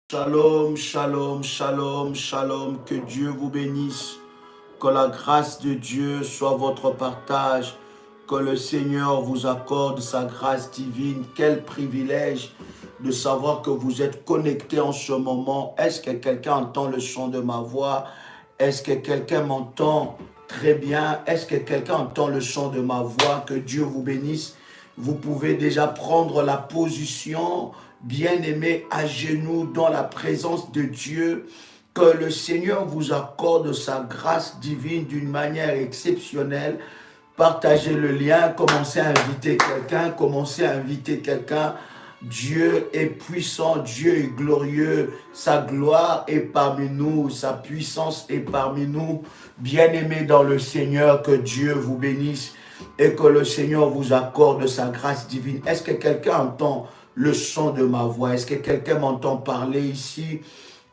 Shalom, shalom, shalom, shalom, que Dieu vous bénisse, que la grâce de Dieu soit votre partage, que le Seigneur vous accorde sa grâce divine. Quel privilège de savoir que vous êtes connectés en ce moment. Est-ce que quelqu'un entend le son de ma voix? Est-ce que quelqu'un m'entend très bien? Est-ce que quelqu'un entend le son de ma voix? Que Dieu vous bénisse. Vous pouvez déjà prendre la position, bien-aimé, à genoux dans la présence de Dieu. Que le Seigneur vous accorde sa grâce divine d'une manière exceptionnelle. Partagez le lien, commencez à inviter quelqu'un, commencez à inviter quelqu'un. Dieu est puissant, Dieu est glorieux, sa gloire est parmi nous, sa puissance est parmi nous. Bien-aimés dans le Seigneur, que Dieu vous bénisse et que le Seigneur vous accorde sa grâce divine. Est-ce que quelqu'un entend le son de ma voix? Est-ce que quelqu'un m'entend parler ici?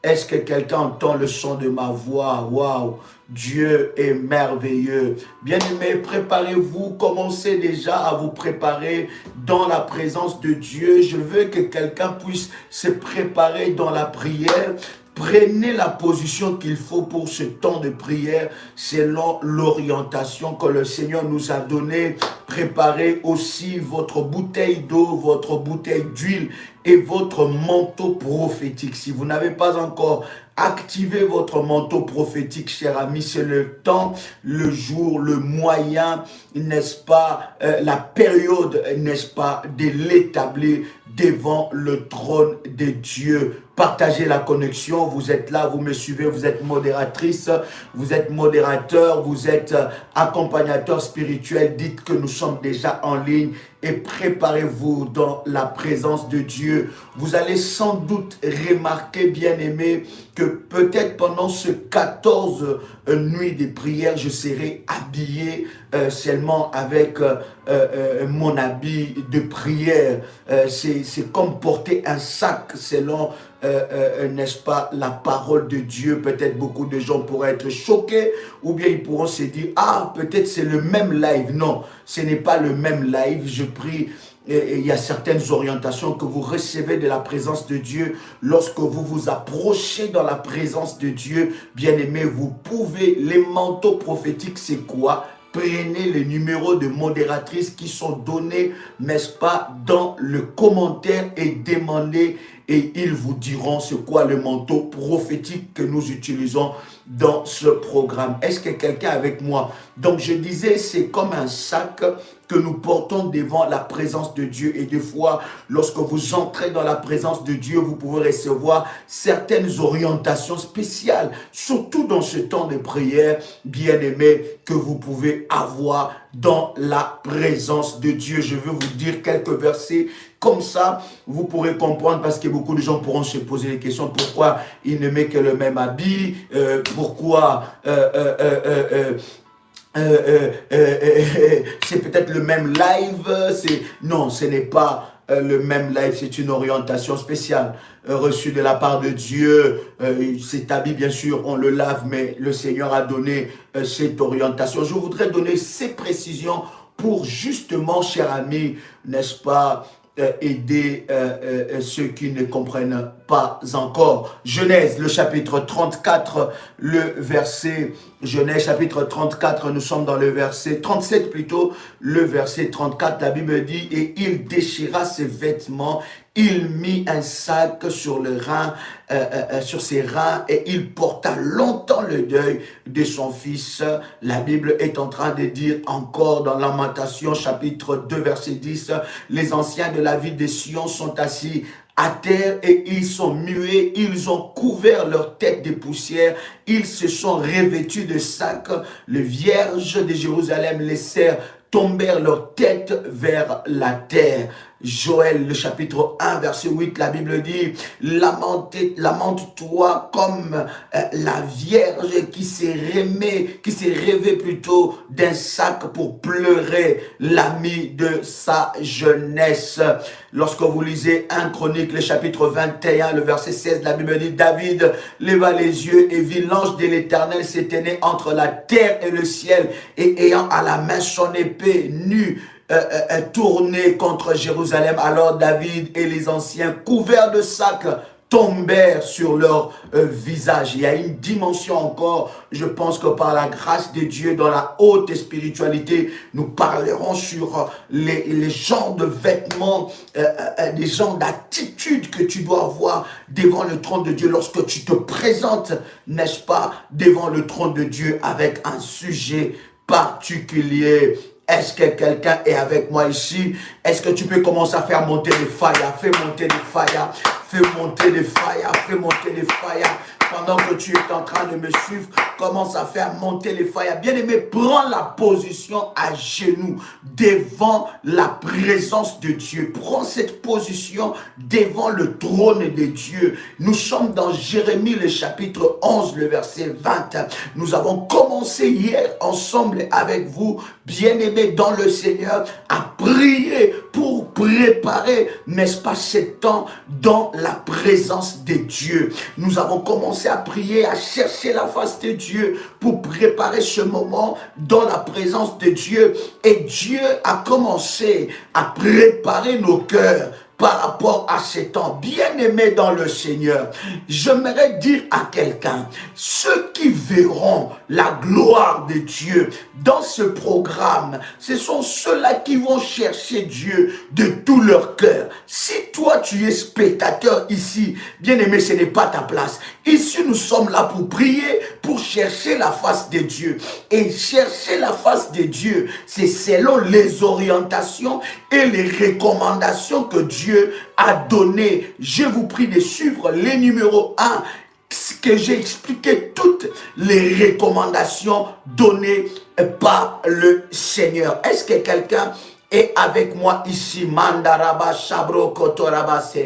Est-ce que quelqu'un entend le son de ma voix? Waouh! Dieu est merveilleux. Bien-aimés, préparez-vous, commencez déjà à vous préparer dans la présence de Dieu. Je veux que quelqu'un puisse se préparer dans la prière. Prenez la position qu'il faut pour ce temps de prière selon l'orientation que le Seigneur nous a donnée. Préparez aussi votre bouteille d'eau, votre bouteille d'huile et votre manteau prophétique. Si vous n'avez pas encore activé votre manteau prophétique, cher ami, c'est le temps, le jour, le moyen, n'est-ce pas, la période, n'est-ce pas, de l'établir devant le trône de Dieu. Partagez la connexion, vous êtes là, vous me suivez, vous êtes modératrice, vous êtes modérateur, vous êtes accompagnateur spirituel. Dites que nous sommes déjà en ligne et préparez-vous dans la présence de Dieu. Vous allez sans doute remarquer, bien-aimés, que peut-être pendant ce 14 nuits de prière, je serai habillé seulement avec mon habit de prière. C'est comme porter un sac selon, n'est-ce pas, la parole de Dieu. Peut-être beaucoup de gens pourraient être choqués ou bien ils pourront se dire, ah, peut-être c'est le même live. Non, ce n'est pas le même live. Je prie. Et il y a certaines orientations que vous recevez de la présence de Dieu. Lorsque vous vous approchez dans la présence de Dieu, bien-aimé, vous pouvez, les manteaux prophétiques, c'est quoi? Prenez les numéros de modératrices qui sont donnés, n'est-ce pas, dans le commentaire et demandez et ils vous diront c'est quoi le manteau prophétique que nous utilisons dans ce programme. Est-ce que quelqu'un est avec moi? Donc je disais, c'est comme un sac que nous portons devant la présence de Dieu. Et des fois, lorsque vous entrez dans la présence de Dieu, vous pouvez recevoir certaines orientations spéciales, surtout dans ce temps de prière, bien-aimé, que vous pouvez avoir dans la présence de Dieu. Je veux vous dire quelques versets. Comme ça, vous pourrez comprendre parce que beaucoup de gens pourront se poser des questions. Pourquoi il ne met que le même habit? Pourquoi c'est peut-être le même live? Non, ce n'est pas le même live, c'est une orientation spéciale reçue de la part de Dieu. Cet habit, bien sûr, on le lave, mais le Seigneur a donné cette orientation. Je voudrais donner ces précisions pour justement, cher ami, n'est-ce pas, aider ceux qui ne comprennent pas encore. Genèse, le chapitre 34, le verset, Genèse chapitre 34, nous sommes dans le verset 37 plutôt, le verset 34, la Bible dit, et il déchira ses vêtements, il mit un sac sur le rein, sur ses reins, et il porta longtemps le deuil de son fils. La Bible est en train de dire encore dans Lamentation, chapitre 2, verset 10, les anciens de la ville de Sion sont assis à terre et ils sont muets, ils ont couvert leur tête de poussière, ils se sont revêtus de sacs. Les vierges de Jérusalem laissèrent tombèrent leur tête vers la terre. Joël, le chapitre 1, verset 8, la Bible dit, lamente-toi comme la vierge qui s'est rêvée plutôt d'un sac pour pleurer l'ami de sa jeunesse. Lorsque vous lisez 1 Chronique, le chapitre 21, le verset 16, la Bible dit, David leva les yeux et vit l'ange de l'Éternel s'éteindre entre la terre et le ciel et ayant à la main son épée nue, tourné contre Jérusalem. Alors David et les anciens, couverts de sacs, tombèrent sur leur visage. Il y a une dimension encore, je pense que par la grâce de Dieu, dans la haute spiritualité, nous parlerons sur les genres de vêtements, les genres d'attitudes que tu dois avoir devant le trône de Dieu lorsque tu te présentes, n'est-ce pas, devant le trône de Dieu avec un sujet particulier. Est-ce que quelqu'un est avec moi ici? Est-ce que tu peux commencer à faire monter les failles? Fais monter les failles. Fais monter les failles. Fais monter les failles. Pendant que tu es en train de me suivre, commence à faire monter les failles. Bien-aimé, prends la position à genoux devant la présence de Dieu. Prends cette position devant le trône de Dieu. Nous sommes dans Jérémie, le chapitre 11, le verset 20. Nous avons commencé hier ensemble avec vous, bien-aimés dans le Seigneur, à prier pour préparer, n'est-ce pas, ce temps dans la présence de Dieu. Nous avons commencé à prier, à chercher la face de Dieu pour préparer ce moment dans la présence de Dieu. Et Dieu a commencé à préparer nos cœurs par rapport à ces temps. Bien-aimés dans le Seigneur, j'aimerais dire à quelqu'un, ceux qui verront la gloire de Dieu dans ce programme, ce sont ceux-là qui vont chercher Dieu de tout leur cœur. Si toi tu es spectateur ici, bien-aimé, ce n'est pas ta place. Ici, nous sommes là pour prier, pour chercher la face de Dieu. Et chercher la face de Dieu, c'est selon les orientations et les recommandations que Dieu a données. Je vous prie de suivre les numéros 1, que j'ai expliqué toutes les recommandations données par le Seigneur. Est-ce que quelqu'un est avec moi ici? Mandaraba Shabro Kotorabase.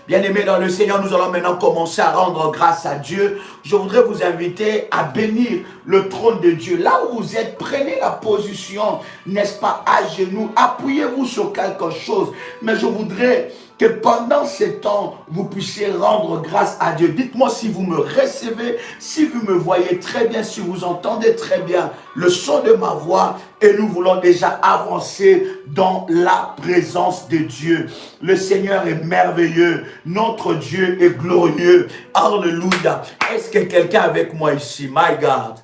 Bien-aimés dans le Seigneur, nous allons maintenant commencer à rendre grâce à Dieu. Je voudrais vous inviter à bénir le trône de Dieu. Là où vous êtes, prenez la position, n'est-ce pas, à genoux. Appuyez-vous sur quelque chose. Mais je voudrais que pendant ce temps, vous puissiez rendre grâce à Dieu. Dites-moi si vous me recevez, si vous me voyez très bien, si vous entendez très bien le son de ma voix. Et nous voulons déjà avancer dans la présence de Dieu. Le Seigneur est merveilleux. Notre Dieu est glorieux. Alléluia. Est-ce que quelqu'un avec moi ici? My God.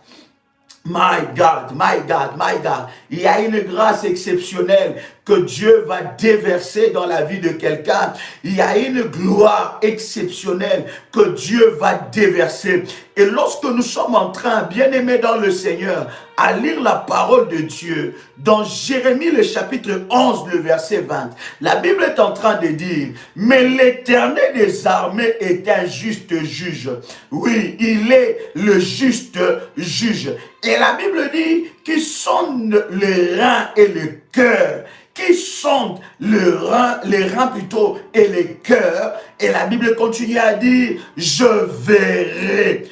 My God, my God, my God. Il y a une grâce exceptionnelle que Dieu va déverser dans la vie de quelqu'un. Il y a une gloire exceptionnelle que Dieu va déverser. Et lorsque nous sommes en train, bien-aimés dans le Seigneur, à lire la parole de Dieu, dans Jérémie le chapitre 11, le verset 20, la Bible est en train de dire, mais l'Éternel des armées est un juste juge. Oui, il est le juste juge. Et la Bible dit qu'il sonde les reins et le cœur, qui sonde les reins plutôt et les cœurs. Et la Bible continue à dire, je verrai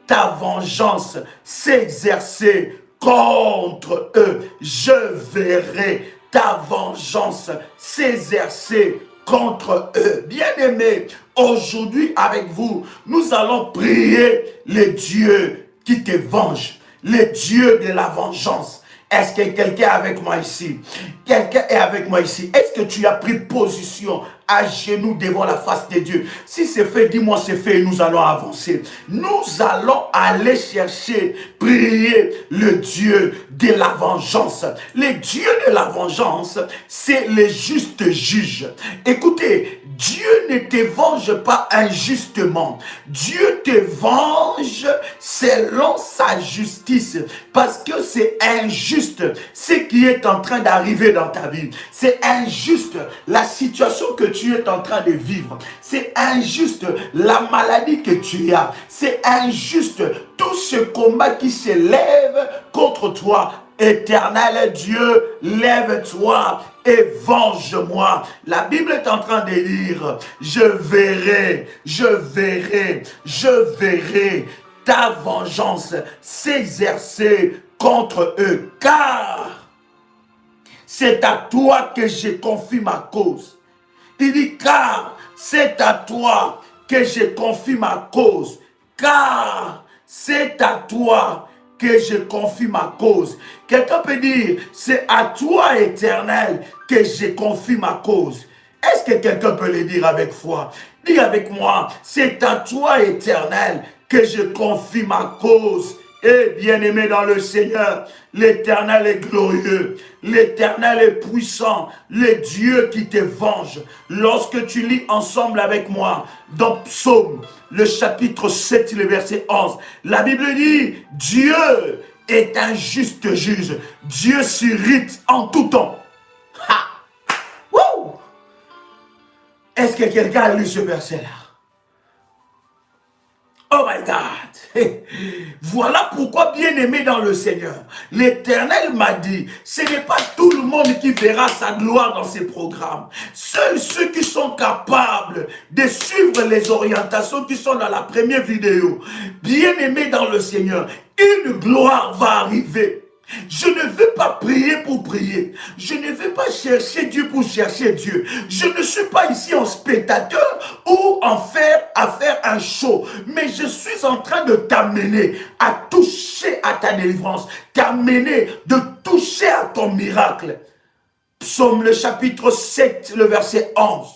ta vengeance s'exercer contre eux. Je verrai ta vengeance s'exercer contre eux. Bien-aimés, aujourd'hui avec vous, nous allons prier le Dieu qui te venge, le Dieu de la vengeance. Est-ce que quelqu'un est avec moi ici? Quelqu'un est avec moi ici. Est-ce que tu as pris position à genoux devant la face de Dieu? Si c'est fait, dis-moi c'est fait et nous allons avancer. Nous allons aller chercher, prier le Dieu de la vengeance. Le Dieu de la vengeance, c'est le juste juge. Écoutez, Dieu ne te venge pas injustement. Dieu te venge selon sa justice. Parce que c'est injuste ce qui est en train d'arriver dans ta vie. C'est injuste la situation que tu es en train de vivre. C'est injuste la maladie que tu as. C'est injuste tout ce combat qui s'élève contre toi. Éternel Dieu, lève-toi et venge-moi. La Bible est en train de dire, je verrai ta vengeance s'exercer contre eux, car c'est à toi que je confie ma cause. Il dit, car c'est à toi que je confie ma cause, car c'est à toi que je confie ma cause. Quelqu'un peut dire, c'est à toi, Éternel, que je confie ma cause. Est-ce que quelqu'un peut le dire avec foi? Dis avec moi, c'est à toi, Éternel, que je confie ma cause. Et bien-aimé dans le Seigneur, l'Éternel est glorieux, l'Éternel est puissant, le Dieu qui te venge. Lorsque tu lis ensemble avec moi dans Psaume, le chapitre 7, le verset 11, la Bible dit, Dieu est un juste juge, Dieu s'irrite en tout temps. Ha! Wouh! Est-ce que quelqu'un a lu ce verset-là? Oh my God! Voilà pourquoi, bien-aimé dans le Seigneur, l'Éternel m'a dit, ce n'est pas tout le monde qui verra sa gloire dans ses programmes. Seuls ceux qui sont capables de suivre les orientations qui sont dans la première vidéo. Bien-aimé dans le Seigneur, une gloire va arriver. Je ne veux pas prier pour prier. Je ne veux pas chercher Dieu pour chercher Dieu. Je ne suis pas ici en spectateur ou à faire un show. Mais je suis en train de t'amener à toucher à ta délivrance. T'amener de toucher à ton miracle. Psaume le chapitre 7, le verset 11.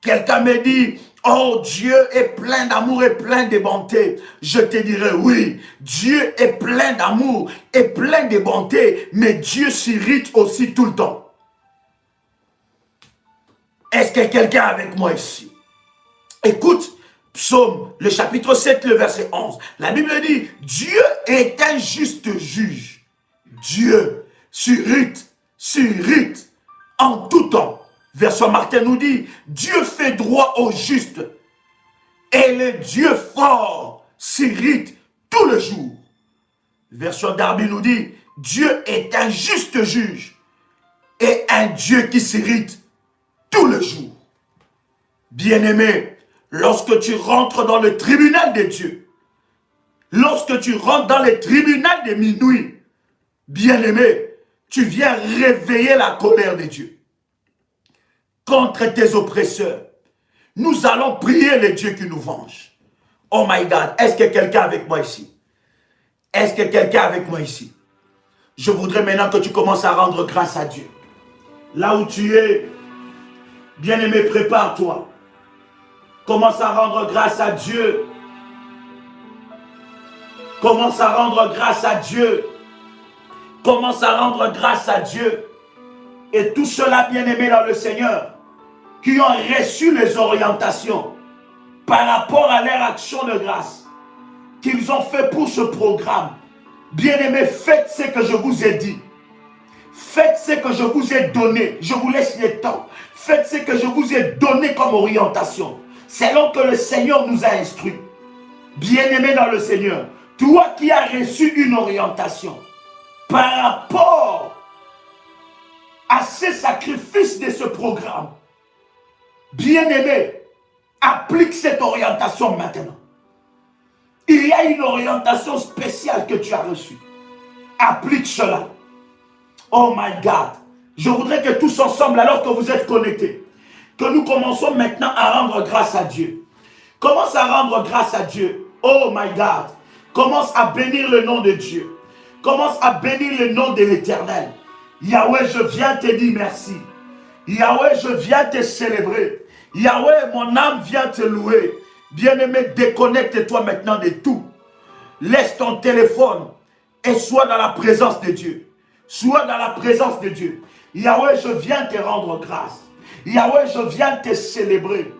Quelqu'un me dit, oh, Dieu est plein d'amour et plein de bonté. Je te dirai, oui, Dieu est plein d'amour et plein de bonté, mais Dieu s'irrite aussi tout le temps. Est-ce que quelqu'un est avec moi ici? Écoute, Psaume, le chapitre 7, le verset 11. La Bible dit, Dieu est un juste juge. Dieu s'irrite en tout temps. Verset Martin nous dit, Dieu fait droit au juste et le Dieu fort s'irrite tout le jour. Verset Darby nous dit, Dieu est un juste juge et un Dieu qui s'irrite tout le jour. Bien-aimé, lorsque tu rentres dans le tribunal de Dieu, lorsque tu rentres dans le tribunal de minuit, bien-aimé, tu viens réveiller la colère de Dieu contre tes oppresseurs. Nous allons prier le Dieu qui nous venge. Oh my God, est-ce que quelqu'un est avec moi ici? Est-ce que quelqu'un est avec moi ici? Je voudrais maintenant que tu commences à rendre grâce à Dieu. Là où tu es, bien-aimé, prépare-toi. Commence à rendre grâce à Dieu. Commence à rendre grâce à Dieu. Commence à rendre grâce à Dieu. Et tout cela, bien-aimé dans le Seigneur, qui ont reçu les orientations par rapport à leur action de grâce qu'ils ont fait pour ce programme. Bien-aimés, faites ce que je vous ai dit. Faites ce que je vous ai donné. Je vous laisse le temps. Faites ce que je vous ai donné comme orientation. Selon que le Seigneur nous a instruits. Bien-aimé dans le Seigneur, toi qui as reçu une orientation par rapport à ce sacrifice de ce programme, bien-aimé, applique cette orientation maintenant. Il y a une orientation spéciale que tu as reçue. Applique cela. Oh my God. Je voudrais que tous ensemble, alors que vous êtes connectés, que nous commençons maintenant à rendre grâce à Dieu. Commence à rendre grâce à Dieu. Oh my God. Commence à bénir le nom de Dieu. Commence à bénir le nom de l'Éternel. Yahweh, je viens te dire merci. Yahweh, je viens te célébrer. Yahweh, mon âme vient te louer. Bien-aimé, déconnecte-toi maintenant de tout. Laisse ton téléphone et sois dans la présence de Dieu. Sois dans la présence de Dieu. Yahweh, je viens te rendre grâce. Yahweh, je viens te célébrer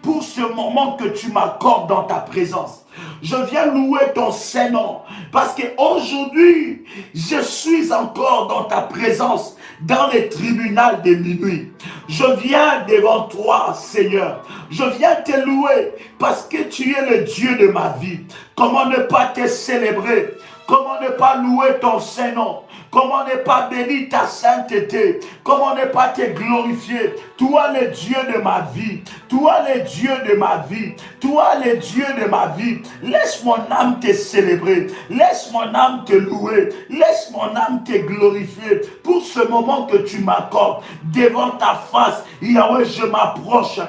pour ce moment que tu m'accordes dans ta présence. Je viens louer ton Saint-Nom parce qu'aujourd'hui, je suis encore dans ta présence, dans le tribunal de minuit. Je viens devant toi, Seigneur. Je viens te louer parce que tu es le Dieu de ma vie. Comment ne pas te célébrer? Comment ne pas louer ton Saint-Nom? Comment ne pas bénir ta sainteté? Comment ne pas te glorifier? Toi le Dieu de ma vie, toi le Dieu de ma vie, toi le Dieu de ma vie. Laisse mon âme te célébrer, laisse mon âme te louer, laisse mon âme te glorifier pour ce moment que tu m'accordes devant ta face. Yahweh, je m'approche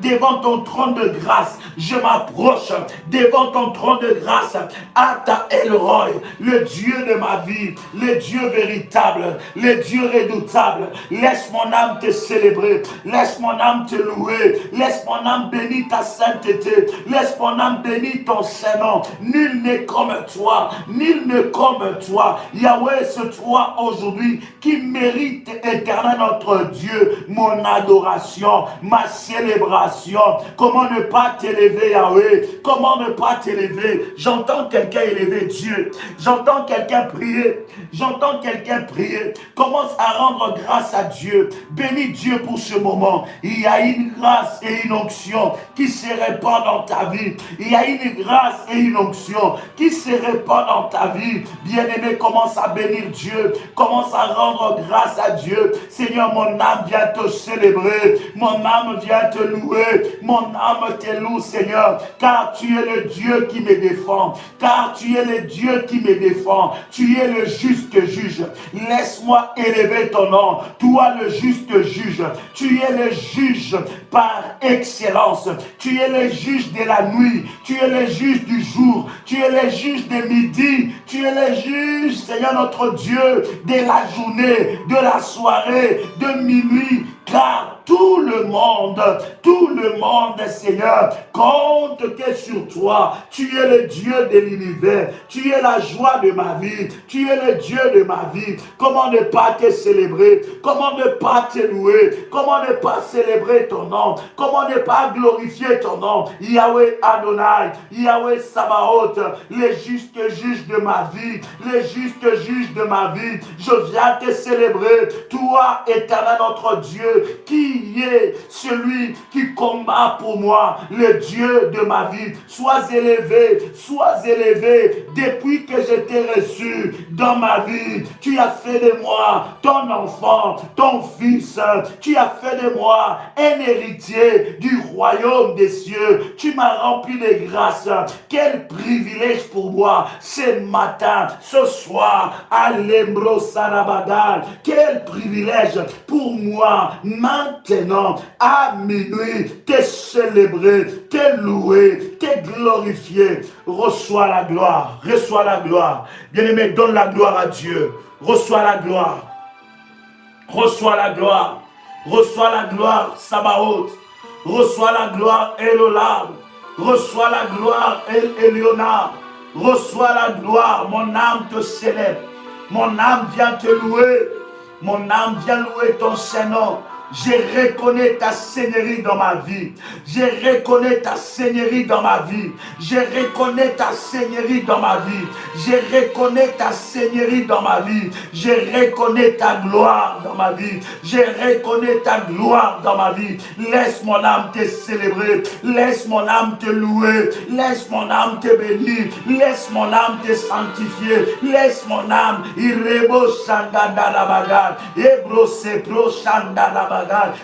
devant ton trône de grâce, je m'approche devant ton trône de grâce. Ata Elroy, le Dieu de ma vie, le Dieu véritable, le Dieu redoutable. Laisse mon âme te célébrer, laisse mon âme te louer, laisse mon âme bénir ta sainteté, laisse mon âme bénir ton Saint-Nom. Nul n'est comme toi, nul n'est comme toi. Yahweh, c'est toi aujourd'hui qui mérite éternel notre Dieu, mon adoration, ma célébration. Comment ne pas t'élever, Yahweh? Comment ne pas t'élever? J'entends quelqu'un élever Dieu, j'entends quelqu'un prier, j'entends quelqu'un prier. Commence à rendre grâce à Dieu, bénis Dieu pour ce moment. Il y a une grâce et une onction qui se répand dans ta vie. Il y a une grâce et une onction qui se répand dans ta vie. Bien-aimé, commence à bénir Dieu, commence à rendre grâce à Dieu. Seigneur, mon âme vient te célébrer, mon âme vient te louer, mon âme te loue, Seigneur, car tu es le Dieu qui me défend, car tu es le Dieu qui me défend, tu es le juste juge. Laisse-moi élever ton nom, toi le juste juge, tu es le juge par excellence, tu es le juge de la nuit, tu es le juge du jour, tu es le juge de midi, tu es le juge, Seigneur notre Dieu, de la journée, de la soirée, de minuit, car tout le monde, Seigneur, compte que sur toi, tu es le Dieu de l'univers, tu es la joie de ma vie, tu es le Dieu de ma vie. Comment ne pas te célébrer? Comment ne pas te louer? Comment ne pas célébrer ton nom? Comment ne pas glorifier ton nom? Yahweh Adonai, Yahweh Sabaoth, le juste juge de ma vie, le juste juge de ma vie, je viens te célébrer, toi éternel notre Dieu, qui est celui qui combat pour moi, le Dieu de ma vie. Sois élevé depuis que je t'ai reçu dans ma vie. Tu as fait de moi ton enfant, ton fils. Tu as fait de moi un héritier du royaume des cieux. Tu m'as rempli de grâce. Quel privilège pour moi ce matin, ce soir, à l'Embro Sarabagal. Quel privilège pour moi maintenant, à minuit, te célébrer, te louer, te glorifier. Reçois la gloire, reçois la gloire. Bien-aimé, donne la gloire à Dieu. Reçois la gloire. Reçois la gloire. Reçois la gloire, Sabaoth. Reçois la gloire, Elolam. Reçois la gloire, El Elionard. Reçois la gloire, mon âme te célèbre. Mon âme vient te louer. Mon âme vient louer ton Saint-Nom. Je reconnais ta seigneurie dans ma vie. Je reconnais ta seigneurie dans ma vie. Je reconnais ta seigneurie dans ma vie. Je reconnais ta seigneurie dans ma vie. Je reconnais ta gloire dans ma vie. Je reconnais ta gloire dans ma vie. Laisse mon âme te célébrer. Laisse mon âme te louer. Laisse mon âme te bénir. Laisse mon âme te sanctifier. Laisse mon âme irrebo shandadarabagar. Ebro sepro shandarabagar.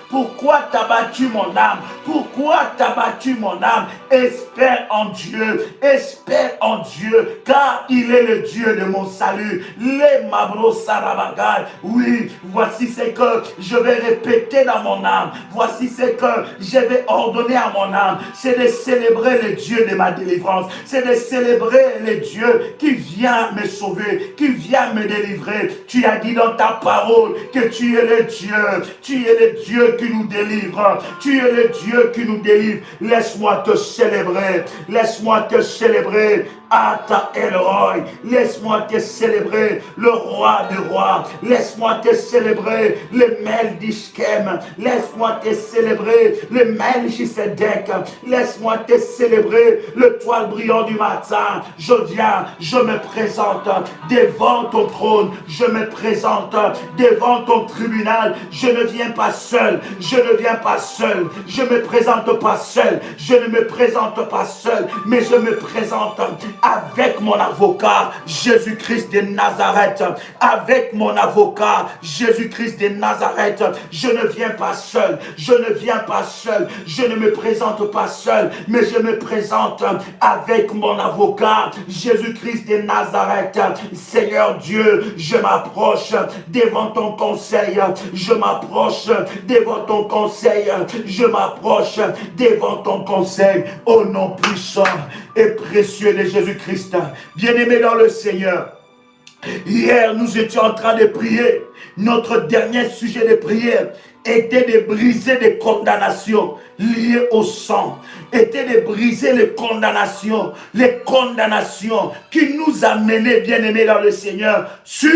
Pourquoi t'as battu mon âme? Pourquoi t'as battu mon âme? Espère en Dieu, espère en Dieu, car il est le Dieu de mon salut. Les mabro sarabagal. Oui, voici ce que je vais répéter dans mon âme. Voici ce que je vais ordonner à mon âme. C'est de célébrer le Dieu de ma délivrance. C'est de célébrer le Dieu qui vient me sauver, qui vient me délivrer. Tu as dit dans ta parole que tu es le Dieu. Tu es le Dieu qui nous délivre. Tu es le Dieu qui nous délivre. Laisse-moi te célébrer. Laisse-moi te célébrer. Ata Elroy, laisse-moi te célébrer, le roi des rois. Laisse-moi te célébrer, le Mel d'Ishkem. Laisse-moi te célébrer, le Melchisedec. Laisse-moi te célébrer, le toile brillant du matin. Je viens, je me présente devant ton trône. Je me présente devant ton tribunal. Je ne viens pas seul. Je ne viens pas seul. Je ne me présente pas seul. Je ne me présente pas seul, mais je me présente avec mon avocat, Jésus-Christ de Nazareth, avec mon avocat, Jésus-Christ de Nazareth, je ne viens pas seul, je ne viens pas seul, je ne me présente pas seul, mais je me présente avec mon avocat, Jésus-Christ de Nazareth. Seigneur Dieu, je m'approche devant ton conseil, je m'approche devant ton conseil, je m'approche devant ton conseil, au nom puissant et précieux de Jésus-Christ. Bien-aimé dans le Seigneur, hier nous étions en train de prier. Notre dernier sujet de prière était de briser les condamnations liées au sang, était de briser les condamnations qui nous amenaient, bien-aimés dans le Seigneur, sur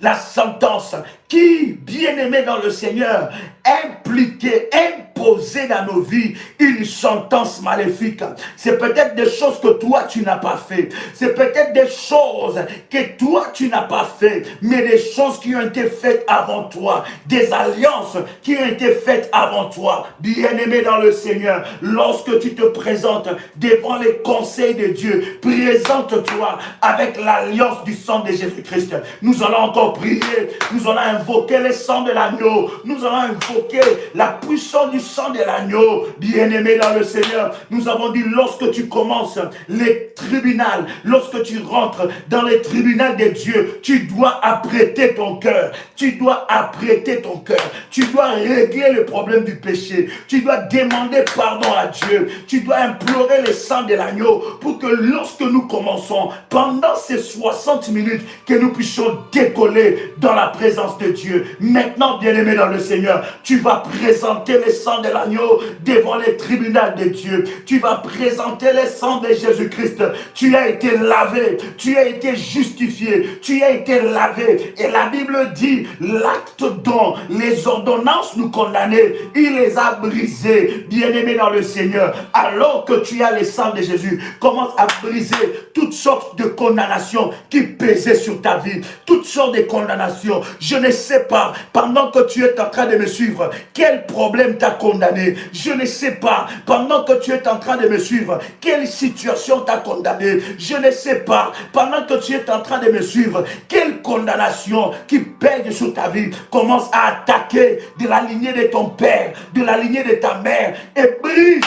la sentence qui, bien-aimés dans le Seigneur, impliquait, imposait dans nos vies une sentence maléfique. C'est peut-être des choses que toi tu n'as pas fait, c'est peut-être des choses que toi tu n'as pas fait, mais des choses qui ont été faites avant toi, des alliances qui ont été faites avant toi. Bien-aimé dans le Seigneur, lorsque tu te présentes devant les conseils de Dieu, présente-toi avec l'alliance du sang de Jésus-Christ. Nous allons encore prier, nous allons invoquer le sang de l'agneau, nous allons invoquer la puissance du sang de l'agneau. Bien-aimé dans le Seigneur, nous avons dit, lorsque tu commences les tribunaux, lorsque tu rentres dans les tribunaux de Dieu, tu dois apprêter ton cœur, tu dois apprêter ton cœur, tu dois régler le problème du péché, tu dois demander pardon à Dieu, tu dois implorer le sang de l'agneau pour que lorsque nous commençons, pendant ces 60 minutes, que nous puissions décoller dans la présence de Dieu. Maintenant, bien-aimé dans le Seigneur, tu vas présenter le sang de l'agneau devant les tribunaux de Dieu. Tu vas présenter le sang de Jésus-Christ. Tu as été lavé, tu as été justifié, tu as été lavé. Et la Bible dit, l'acte dont les ordonnances nous condamnaient, il les a brisées. Bien-aimé dans le Seigneur, alors que tu as le sang de Jésus, commence à briser toutes sortes de condamnations qui pesaient sur ta vie, toutes sortes de condamnations. Je ne sais pas, pendant que tu es en train de me suivre, quel problème t'a condamné. Je ne sais pas, pendant que tu es en train de me suivre, quelle situation t'a condamné. Je ne sais pas, pendant que tu es en train de me suivre, quelle condamnation qui pèse sur ta vie commence à attaquer de la lignée de ton père, de la lignée de ta mère, et brise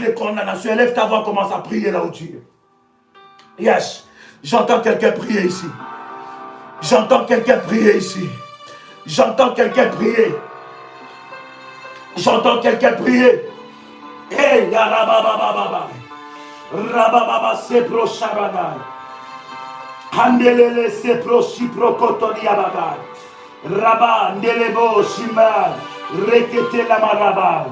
les condamnations. Élève ta voix, commence à prier là où tu es. Yes, j'entends quelqu'un prier ici. J'entends quelqu'un prier ici. J'entends quelqu'un prier. J'entends quelqu'un prier. Hey, yarababababa. Rabababa sepro shabada. Handelele sepro shipro kotoliabada. Rabba ndelebo shimba. Rekete la maraba.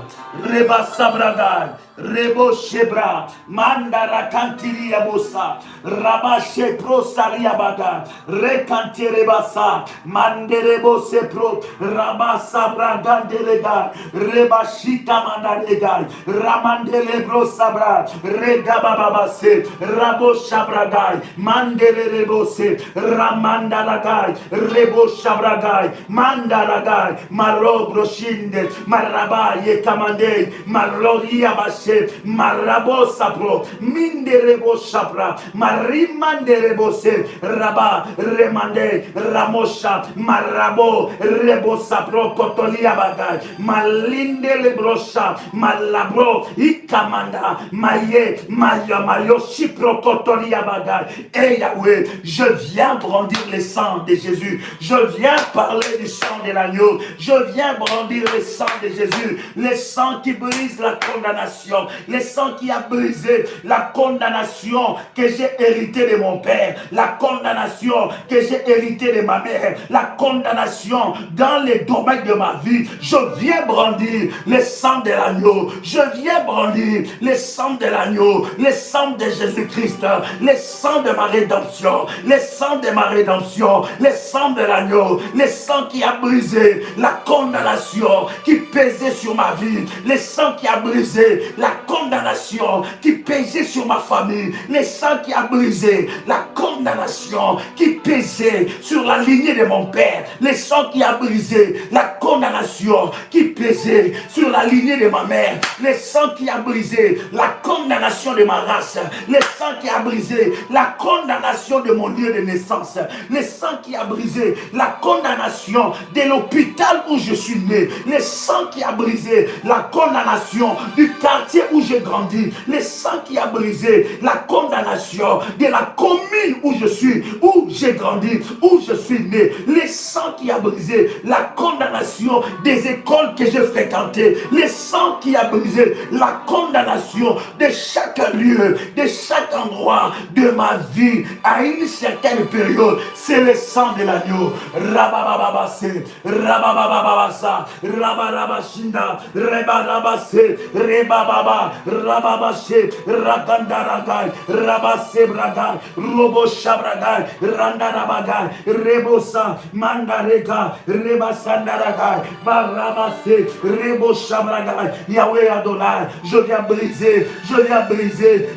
Reba sabrada. Rebo Shebra, Mandara Cantiria Bosa, Raba Shepro Sariabada, Recanterebasa, Manderebo Sepro, Raba Sabra Gandelega, Reba Shita Mandalega, Ramandelebro Sabra, Regababase, Rabo Shabragai, Manderebose, Ramandaragai, Rebo Shabragai, Mandaragai, Marobro Shinde, Marabaye Kamande, Maroria Base. Marabo sapro, minderebo sapra, marimanderebo se, raba, remande, ramosha, marabo, rebo sapro, kotolia bagay, malinde lebrosha, malabro, ikamanda, maye, mayo, chipro, kotolia bagay. Et Yahweh, je viens brandir le sang de Jésus, je viens parler du sang de l'agneau, je viens brandir le sang de Jésus, le sang qui brise la condamnation, le sang qui a brisé la condamnation que j'ai héritée de mon père, la condamnation que j'ai héritée de ma mère, la condamnation dans les domaines de ma vie. Je viens brandir le sang de l'agneau, je viens brandir le sang de l'agneau, le sang de Jésus-Christ, le sang de ma rédemption, le sang de ma rédemption, le sang de l'agneau, le sang qui a brisé la condamnation qui pesait sur ma vie, le sang qui a brisé la condamnation qui pesait sur ma famille, le sang qui a brisé, la condamnation qui pesait sur la lignée de mon père, le sang qui a brisé, la condamnation qui pesait sur la lignée de ma mère, le sang qui a brisé, la condamnation de ma race, le sang qui a brisé, la condamnation de mon lieu de naissance, le sang qui a brisé, la condamnation de l'hôpital où je suis né, le sang qui a brisé, la condamnation du quartier où j'ai grandi, le sang qui a brisé, la condamnation de la commune où je suis, où j'ai grandi, où je suis né, le sang qui a brisé, la condamnation des écoles que j'ai fréquentées, le sang qui a brisé, la condamnation de chaque lieu, de chaque endroit de ma vie à une certaine période, c'est le sang de l'agneau. Rababababase, rababababasa, rabarabashinda, rebarabase, rebababa, rababashe, ragandaragai, rabase bragai, robo shabragai, randarabagai, rebosa, mandarega, rebasandaragai, barabase, rebo shabragai. Yahweh Adonai, je viens briser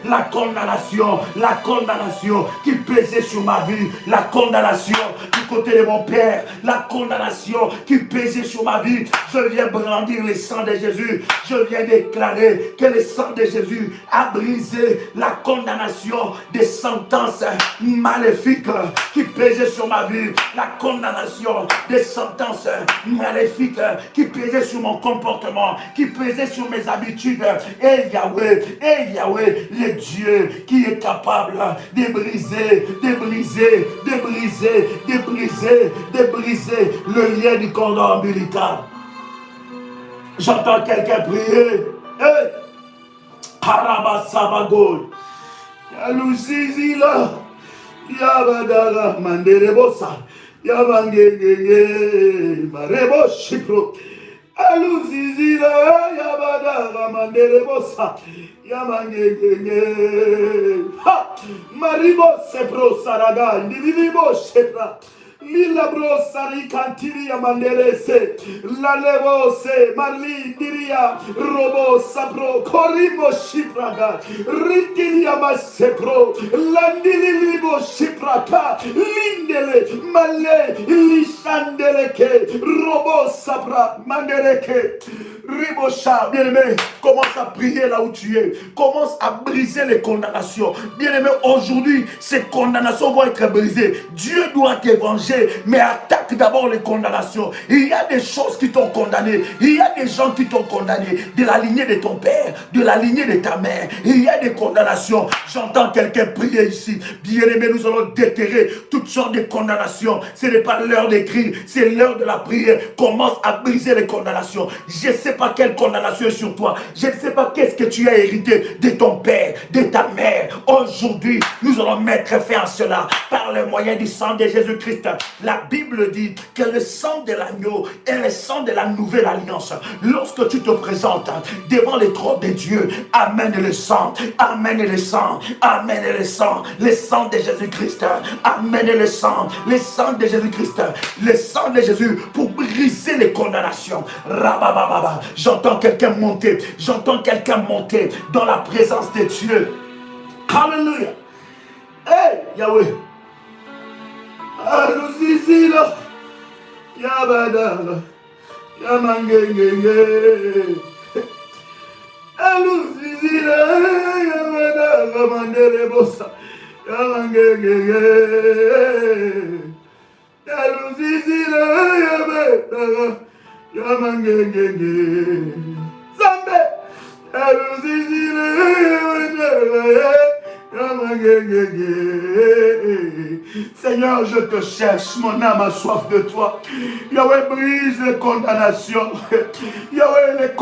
la condamnation qui pesait sur ma vie, la condamnation du côté de mon père, la condamnation qui pesait sur ma vie. Je viens brandir le sang de Jésus. Je viens déclarer que le sang de Jésus a brisé la condamnation des sentences maléfiques qui pesaient sur ma vie, la condamnation des sentences maléfiques qui pesaient sur mon comportement, qui pesaient sur mes habitudes. Et Yahweh, le Dieu qui est capable de briser le lien du cordon ombilical. J'entends quelqu'un prier. Hey! Harabasabagol. Yalusizila. Yabadara manderebosa. Yabangege. Marebo shipro. Alusizila. Yabadara manderebosa. Yabangege. Ha! Maribo sepro saraga. Ndivibo sepra. Lila brosari cantiri amandelese, la levose, marli diria, robo sapro, corimo shipraga, ritilia masepro, landili libo shipraka, lindele, male, lishandeleke, robo sapra, mandeleke, ribosha, bien-aimé, commence à prier là où tu es, commence à briser les condamnations. Bien-aimé, aujourd'hui, ces condamnations vont être brisées. Dieu doit t'évanger, mais attaque d'abord les condamnations. Il y a des choses qui t'ont condamné, il y a des gens qui t'ont condamné, de la lignée de ton père, de la lignée de ta mère. Il y a des condamnations. J'entends quelqu'un prier ici. Bien-aimé, nous allons déterrer toutes sortes de condamnations. Ce n'est pas l'heure d'écrire, c'est l'heure de la prière. Commence à briser les condamnations. Je ne sais pas quelle condamnation est sur toi. Je ne sais pas qu'est-ce que tu as hérité de ton père, de ta mère. Aujourd'hui, nous allons mettre fin à cela par le moyen du sang de Jésus-Christ. La Bible dit que le sang de l'agneau est le sang de la nouvelle alliance. Lorsque tu te présentes devant les trônes de Dieu, amène le sang, amène le sang, amène le sang de Jésus-Christ, amène le sang de Jésus-Christ, le sang de Jésus pour briser les condamnations. Rabababa, j'entends quelqu'un monter dans la présence de Dieu. Alléluia. Hey, Yahweh. Alusizila, Yabadala, Yamangenge, Alusizila, Yabadala, Manderebosa, Yamangenge, Alusizila, Yabadala, Yamangenge, Zambe, Alusizila, Yabadala, Seigneur, je te cherche, mon âme a soif de toi. Yahweh, brise les condamnations. Yahweh, les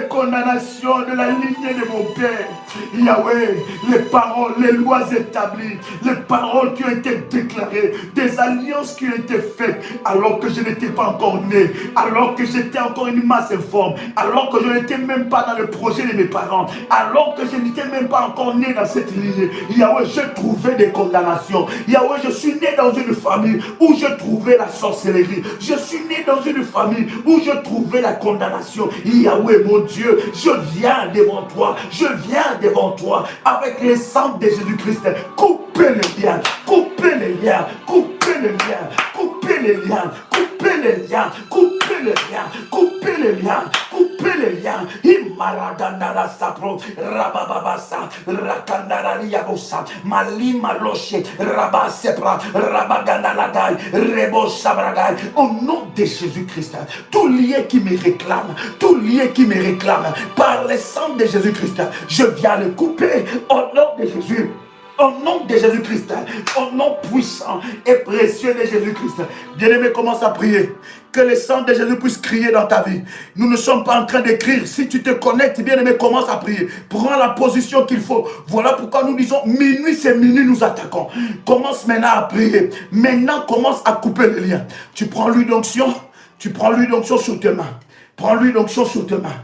condamnations de la lignée de mon père. Yahweh, les paroles, les lois établies, les paroles qui ont été déclarées, des alliances qui ont été faites alors que je n'étais pas encore né, alors que j'étais encore une masse informe, alors que je n'étais même pas dans le projet de mes parents, alors que je n'étais même pas encore né dans cette lignée. Yahweh, j'ai trouvé des condamnations. condamnation. Yahweh, je suis né dans une famille où je trouvais la sorcellerie. Je suis né dans une famille où je trouvais la condamnation. Yahweh, mon Dieu, je viens devant toi. Je viens devant toi avec les sangs de Jésus-Christ. Coupez les liens, coupez les liens, coupez les liens, coupez les liens, coupez les liens, coupez les liens, coupez les liens, coupez les liens. Imaradandara sapro, rabababasa, rakandara riabosa, malima loche, rabasepra, rabagandalagai, rebo sabragai. Au nom de Jésus-Christ, tout lien qui me réclame, tout lien qui me réclame, par le sang de Jésus-Christ, je viens le couper au nom de Jésus. Au nom de Jésus-Christ, au nom puissant et précieux de Jésus-Christ. Bien-aimé, commence à prier. Que le sang de Jésus puisse crier dans ta vie. Nous ne sommes pas en train d'écrire. Si tu te connectes, bien-aimé, commence à prier. Prends la position qu'il faut. Voilà pourquoi nous disons, minuit, c'est minuit, nous attaquons. Commence maintenant à prier. Maintenant, commence à couper les liens. Tu prends l'huile d'onction. Tu prends l'huile d'onction sur tes mains. Prends l'huile d'onction sur tes mains.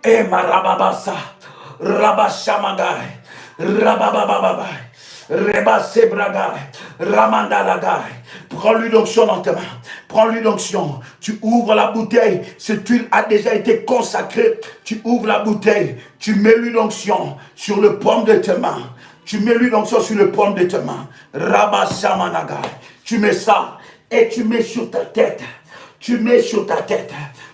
Et ma rababasa, rabashamagai. Rababababa, Rebasebraga, Ramandalaga. Prends l'huile d'onction dans tes mains. Prends l'huile d'onction. Tu ouvres la bouteille. Cette huile a déjà été consacrée. Tu ouvres la bouteille. Tu mets l'huile d'onction sur le paume de tes mains. Tu mets l'huile d'onction sur le paume de tes mains. Rabasamanaga. Tu mets ça et tu mets sur ta tête. Tu mets sur ta tête.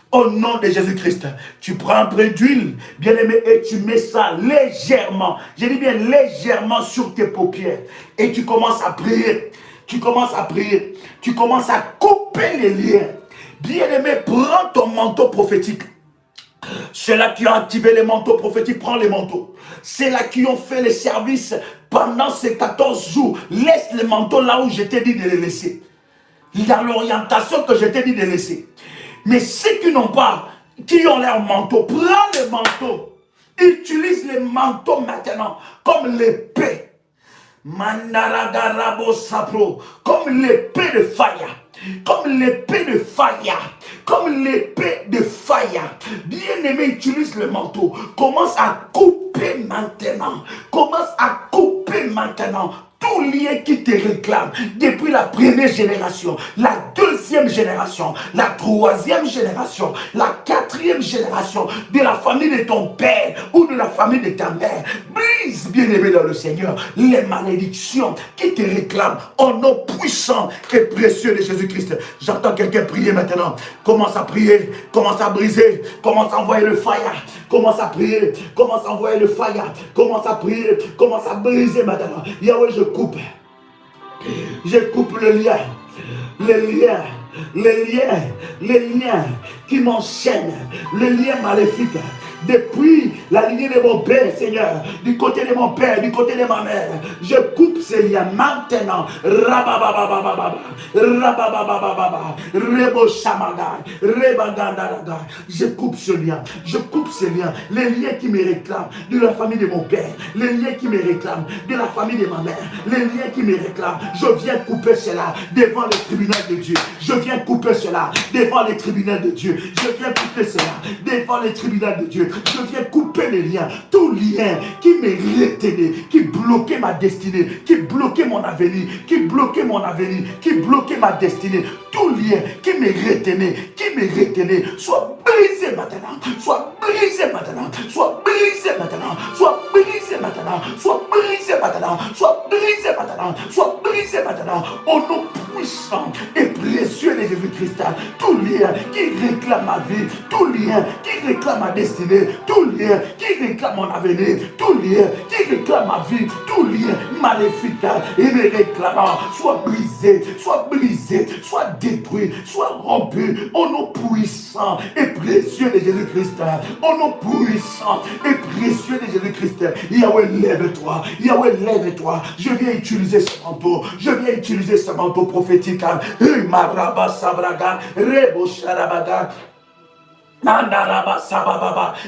Au nom de Jésus-Christ, tu prends un peu d'huile, bien-aimé, et tu mets ça légèrement, je dis bien légèrement sur tes paupières. Et tu commences à prier, tu commences à prier, tu commences à couper les liens. Bien-aimé, prends ton manteau prophétique. Ceux-là qui ont activé les manteaux prophétiques, prends les manteaux. Ceux-là qui ont fait les services pendant ces 14 jours, laisse les manteaux là où je t'ai dit de les laisser. Dans l'orientation que je t'ai dit de laisser. Mais ceux qui n'ont pas, qui ont leur manteau, prends les manteaux. Utilise les manteaux maintenant comme l'épée. Mandaragarabo sapro, comme l'épée de fire. Comme l'épée de fire. Comme l'épée de fire. Bien-aimé, utilise le manteau. Commence à couper maintenant. Commence à couper maintenant. Tout lien qui te réclame depuis la première génération, la deuxième génération, la troisième génération, la quatrième génération de la famille de ton père ou de la famille de ta mère. Brise, bien-aimé dans le Seigneur, les malédictions qui te réclament au nom puissant et précieux de Jésus-Christ. J'entends quelqu'un prier maintenant. Commence à prier, commence à briser, commence à envoyer le fire, commence à prier, commence à envoyer le fire, commence à prier, commence à briser maintenant. Yahweh, je coupe le lien, les liens qui m'enchaînent, les liens maléfiques. Depuis la lignée de mon père, Seigneur, du côté de mon père, du côté de ma mère, je coupe ces liens maintenant. Rabababababa, rabababababa, rebo shamaga, rebagandaraga. Je coupe ce lien, je coupe ces liens, les liens qui me réclament de la famille de mon père, les liens qui me réclament de la famille de ma mère, les liens qui me réclament. Je viens couper cela devant le tribunal de Dieu. Je viens couper cela devant le tribunal de Dieu. Je viens couper cela devant le tribunal de Dieu. Je viens couper les liens, tout lien qui me retenait, qui bloquait ma destinée, qui bloquait mon avenir, qui bloquait mon avenir, qui bloquait ma destinée, tout lien qui me retenait, soit brisé maintenant, soit brisé maintenant, soit brisé maintenant, soit brisé maintenant, soit brisé maintenant, soit brisé maintenant, soit brisé maintenant, au nom puissant et précieux de Jésus-Christ. Tout lien qui réclame ma vie, tout lien qui réclame ma destinée, tout lien qui réclame mon avenir, tout lien qui réclame ma vie, tout lien maléfique et me réclamant, soit brisé, soit détruit, soit rompu, au nom puissant et précieux de Jésus-Christ, au nom puissant et précieux de Jésus-Christ. Yahweh, lève-toi, Yahweh, lève-toi. Je viens utiliser ce manteau, je viens utiliser ce manteau prophétique. Maraba sabraga, rebo sharabaga.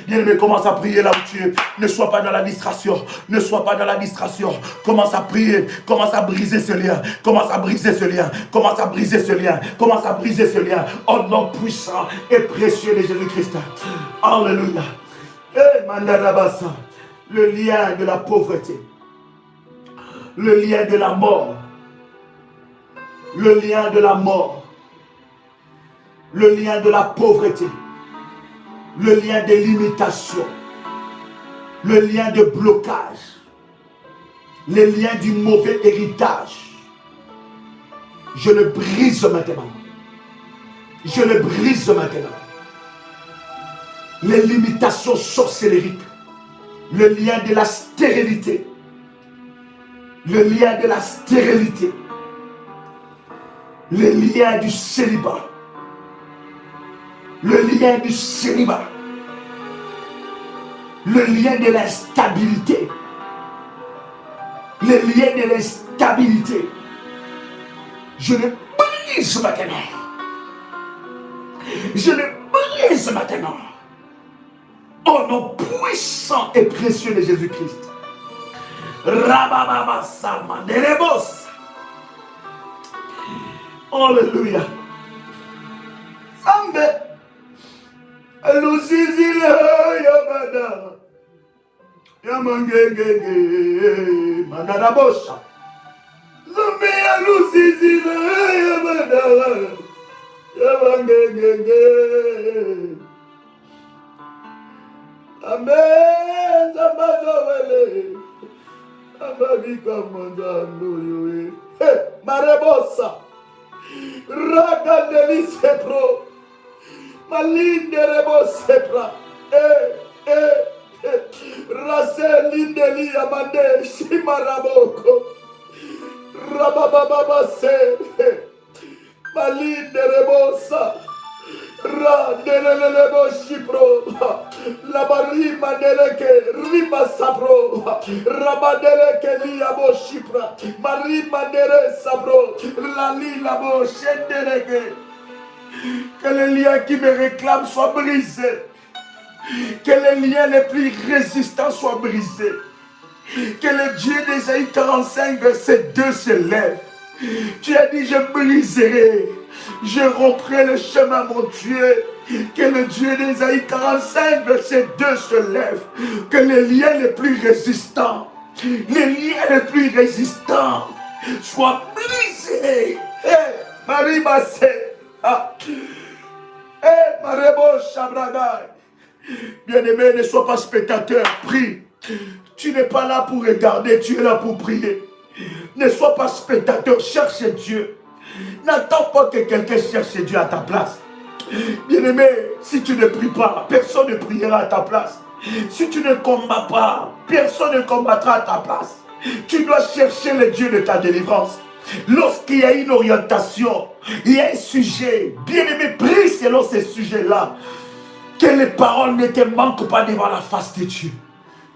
Bien-aimé, commence à prier là où tu es. Ne sois pas dans la distraction. Ne sois pas dans la distraction. Commence à prier. Commence à briser ce lien. Commence à briser ce lien. Commence à briser ce lien. Commence à briser ce lien. Au nom puissant et précieux de Jésus-Christ. Alléluia. Le lien de la pauvreté. le lien de la mort, le lien de la mort, le lien de la pauvreté, le lien de limitation, le lien de blocage, le lien du mauvais héritage. Je le brise maintenant. Je le brise maintenant. Les limitations sorcellériques, le lien de la stérilité, le lien de la stérilité, le lien du célibat, le lien du célibat, le lien de l'instabilité, le lien de l'instabilité. Je le brise maintenant. Je le brise maintenant. Au nom puissant et précieux de Jésus-Christ. Rabababa Salmanderebos. Alléluia. Sambe. Elusizile yabada. Yamangegege. Mandarabosha. Zambe elusizile yabada. Yamangegege. Amen. Zambazawele. Amabika manzando yoe. Marebosa. Rakandeli sepro. Malinde rebo sepra. Rase lindeli amande shimaraboko. Rabababa se. Malinde rebosa. Ra-de-le-le-le-bo shipro. La barima deleke riba sapro. Rabadeleke liabo shipra. Marima dere sapro. La lilabo shendereke. Que les liens qui me réclament soient brisés. Que les liens les plus résistants soient brisés. Que le Dieu d'Ésaïe 45 verset 2 se lève. Tu as dit, je briserai, je romprai le chemin, mon Dieu. Que le Dieu d'Ésaïe 45 verset 2 se lève. Que les liens les plus résistants, les liens les plus résistants soient brisés. Marie Bassé. Marebo Chabraga. Bien-aimé, ne sois pas spectateur, prie. Tu n'es pas là pour regarder, tu es là pour prier. Ne sois pas spectateur, cherche Dieu. N'attends pas que quelqu'un cherche Dieu à ta place. Bien-aimé, si tu ne pries pas, personne ne priera à ta place. Si tu ne combats pas, personne ne combattra à ta place. Tu dois chercher le Dieu de ta délivrance. Lorsqu'il y a une orientation, il y a un sujet, bien-aimé, prie selon ces sujets-là. Que les paroles ne te manquent pas devant la face de Dieu.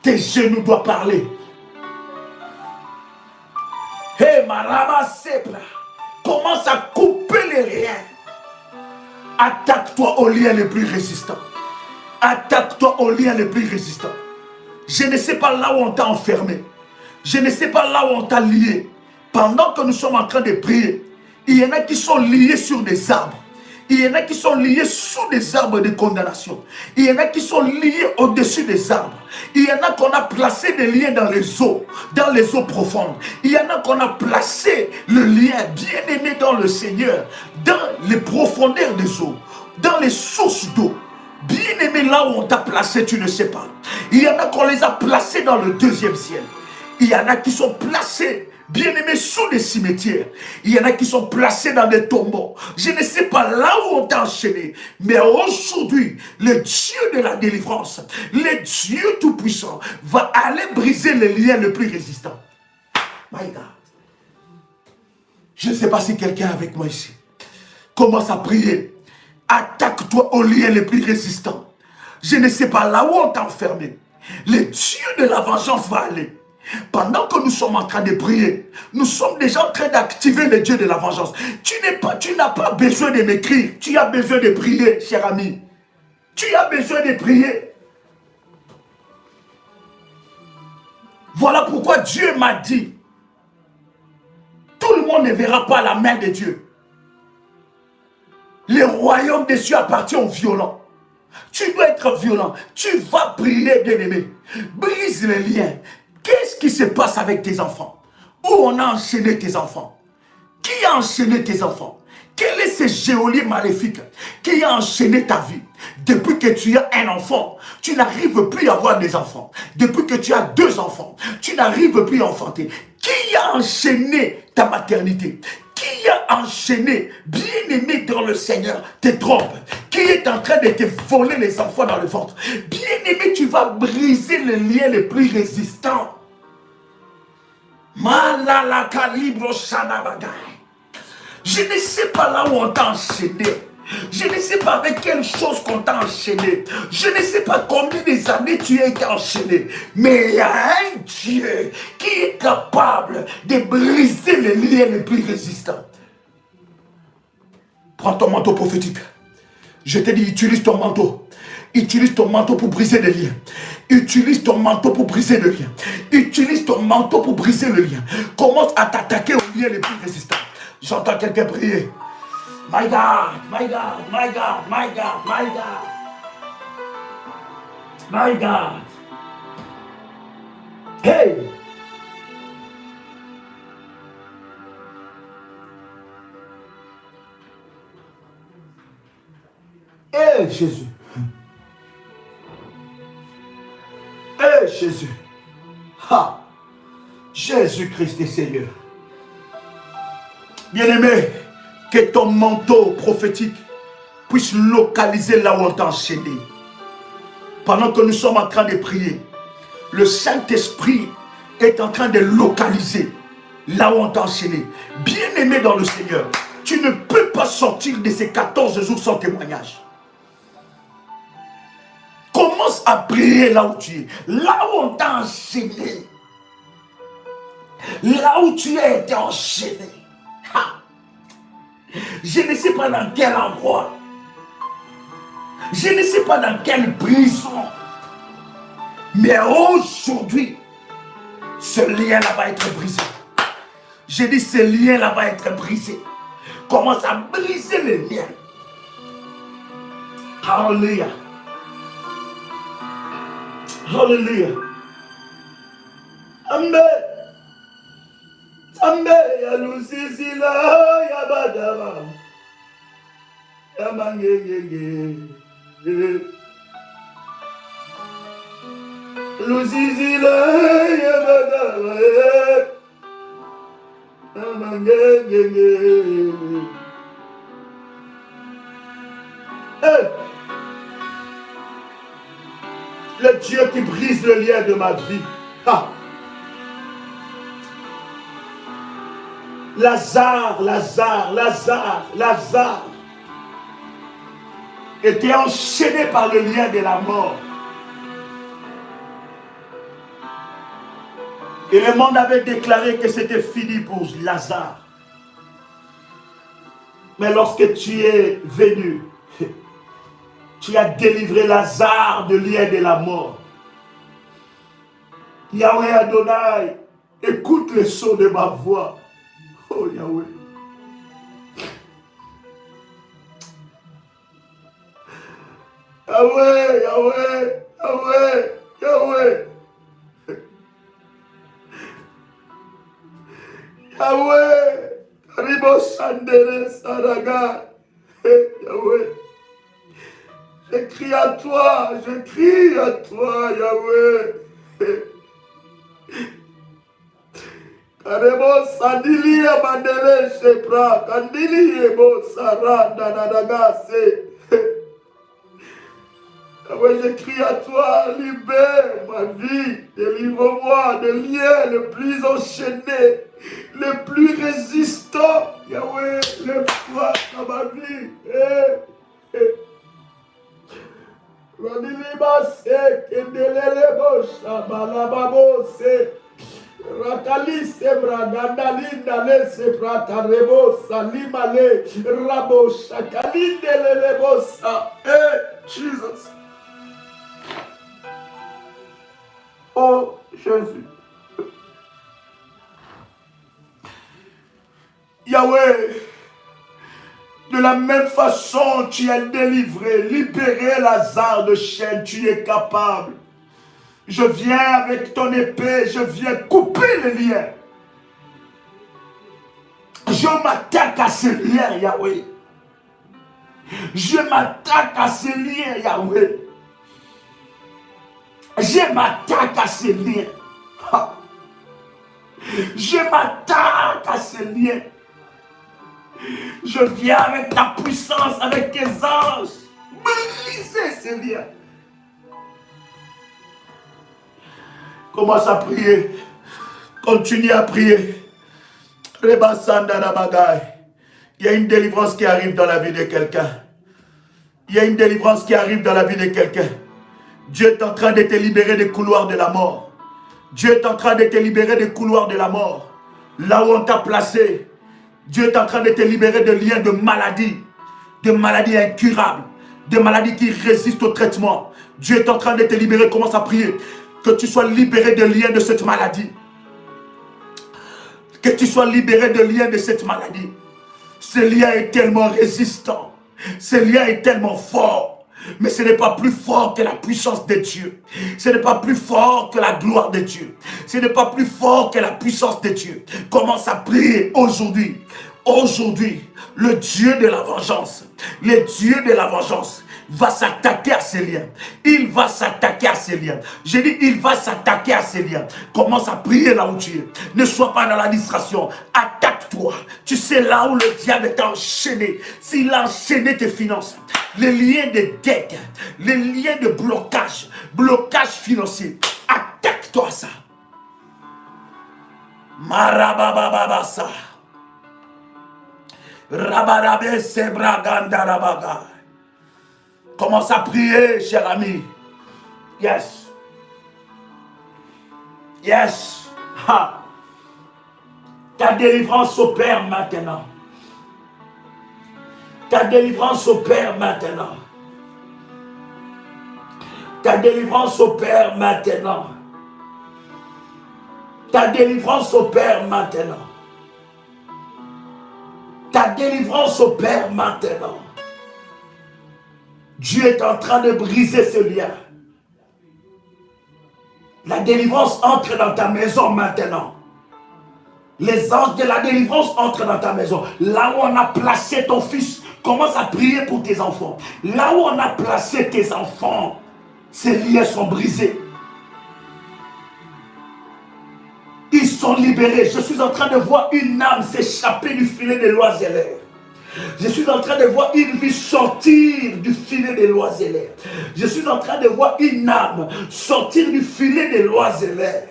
Tes genoux doivent parler. Hey, Maraba Sepra, commence à couper les liens. Attaque-toi aux liens les plus résistants. Attaque-toi aux liens les plus résistants. Je ne sais pas là où on t'a enfermé. Je ne sais pas là où on t'a lié. Pendant que nous sommes en train de prier, il y en a qui sont liés sur des arbres. Il y en a qui sont liés sous des arbres de condamnation. Il y en a qui sont liés au-dessus des arbres. Il y en a qu'on a placé des liens dans les eaux profondes. Il y en a qu'on a placé le lien bien-aimé dans le Seigneur, dans les profondeurs des eaux, dans les sources d'eau. Bien-aimé, là où on t'a placé, tu ne sais pas. Il y en a qu'on les a placés dans le deuxième ciel. Il y en a qui sont placés, bien-aimés, sous des cimetières. Il y en a qui sont placés dans des tombeaux. Je ne sais pas là où on t'a enchaîné. Mais aujourd'hui, le Dieu de la délivrance, le Dieu tout-puissant, va aller briser les liens les plus résistants. My God. Je ne sais pas si quelqu'un est avec moi ici. Commence à prier. Attaque-toi aux liens les plus résistants. Je ne sais pas là où on t'a enfermé. Le Dieu de la vengeance va aller. Pendant que nous sommes en train de prier, nous sommes déjà en train d'activer le Dieu de la vengeance. Tu n'as pas besoin de m'écrire. Tu as besoin de prier, cher ami. Tu as besoin de prier. Voilà pourquoi Dieu m'a dit, tout le monde ne verra pas la main de Dieu. Le royaume des cieux appartient aux violents. Tu dois être violent. Tu vas prier, bien-aimé. Brise les liens. Qu'est-ce qui se passe avec tes enfants? Où on a enchaîné tes enfants? Qui a enchaîné tes enfants? Quel est ce geôlier maléfique qui a enchaîné ta vie? Depuis que tu as un enfant, tu n'arrives plus à avoir des enfants. Depuis que tu as 2 enfants, tu n'arrives plus à enfanter. Qui a enchaîné ta maternité? Qui a enchaîné, bien-aimé dans le Seigneur, tes trompes? Qui est en train de te voler les enfants dans le ventre? Bien-aimé, tu vas briser les liens les plus résistants. Malala calibre shanabagay. Je ne sais pas là où on t'a enchaîné. Je ne sais pas avec quelle chose qu'on t'a enchaîné. Je ne sais pas combien des années tu as été enchaîné. Mais il y a un Dieu qui est capable de briser les liens les plus résistants. Prends ton manteau prophétique. Je te dis, utilise ton manteau. Utilise ton manteau pour briser les liens. Utilise ton manteau pour briser le lien. Utilise ton manteau pour briser le lien. Commence à t'attaquer aux liens les plus résistants. J'entends quelqu'un prier. My God, my God, my God, my God, my God. My God. Hey! Hey Jésus. Hey Jésus. Ha! Jésus-Christ est Seigneur. Bien-aimé, que ton manteau prophétique puisse localiser là où on t'a enchaîné. Pendant que nous sommes en train de prier, le Saint-Esprit est en train de localiser là où on t'a enchaîné. Bien-aimé dans le Seigneur, tu ne peux pas sortir de ces 14 jours sans témoignage. Commence à prier là où tu es. Là où on t'a enchaîné. Là où tu as été enchaîné. Ha! Je ne sais pas dans quel endroit. Je ne sais pas dans quelle prison. Mais aujourd'hui, ce lien-là va être brisé. J'ai dit ce lien-là va être brisé. Commence à briser les liens. Alléluia. Alléluia. Amen. Amen. Yalusisila yabadara. Yamangenge. Lusisila yabadara. Yamangenge. Hey. Le Dieu qui brise le lien de ma vie. Ah. Lazare était enchaîné par le lien de la mort. Et le monde avait déclaré que c'était fini pour Lazare. Mais lorsque tu es venu, tu as délivré Lazare de lien de la mort. Yahweh Adonai, écoute le son de ma voix. Oh Yahweh. Yahweh, Yahweh, Yahweh, Yahweh. Yahweh, Ribo Shandere Saraga. Yahweh. Je crie à toi, Yahweh. Karebo Sandili Abandele Shepra, Kandili Ebo Sara Nanadagase. Yahweh, je crie à toi, libère ma vie, délivre-moi des liens les plus enchaînés, les plus résistants. Yahweh, lève-toi dans ma vie. Radilibase, Kendelelebo, Shabalababose, Rakalise, Bradandalindale, Sepratarebo, Salimale, Rabo, Shakalindelelebosa. Hey, Jesus. Oh, Jésus. Yahweh, de la même façon, tu as délivré, libéré Lazare de chaîne, tu es capable. Je viens avec ton épée, je viens couper les liens. Je m'attaque à ce lien, Yahweh. Je m'attaque à ce lien, Yahweh. Je m'attaque à ce lien. Je m'attaque à ce lien. Je viens avec ta puissance, avec tes anges. Briser ce lien. Commence à prier. Continue à prier. Il y a une délivrance qui arrive dans la vie de quelqu'un. Il y a une délivrance qui arrive dans la vie de quelqu'un. Dieu est en train de te libérer des couloirs de la mort. Dieu est en train de te libérer des couloirs de la mort. Là où on t'a placé, Dieu est en train de te libérer de liens de maladies incurables, de maladies qui résistent au traitement. Dieu est en train de te libérer. Commence à prier. Que tu sois libéré de liens de cette maladie. Que tu sois libéré de liens de cette maladie. Ce lien est tellement résistant. Ce lien est tellement fort. Mais ce n'est pas plus fort que la puissance de Dieu. Ce n'est pas plus fort que la gloire de Dieu. Ce n'est pas plus fort que la puissance de Dieu. Commence à prier aujourd'hui. Aujourd'hui, le Dieu de la vengeance, le Dieu de la vengeance va s'attaquer à ces liens. Il va s'attaquer à ces liens. J'ai dit, il va s'attaquer à ces liens. Commence à prier là où tu es. Ne sois pas dans la distraction. Attaque-toi. Tu sais là où le diable est enchaîné. S'il a enchaîné tes finances, les liens de dette, les liens de blocage financier, attaque-toi à ça. Marabababasa. Rabarabe sebragandarabaga. Commence à prier, cher ami. Yes. Yes. Ha. Ta délivrance opère maintenant. Ta délivrance opère maintenant. Ta délivrance opère maintenant. Ta délivrance opère maintenant. Ta délivrance opère maintenant. Dieu est en train de briser ce lien. La délivrance entre dans ta maison maintenant. Les anges de la délivrance entrent dans ta maison. Là où on a placé ton fils, commence à prier pour tes enfants. Là où on a placé tes enfants, ces liens sont brisés. Ils sont libérés. Je suis en train de voir une âme s'échapper du filet des l'oiseleur. Je suis en train de voir une vie sortir du filet des l'oiseleur. Je suis en train de voir une âme sortir du filet des l'oiseleur.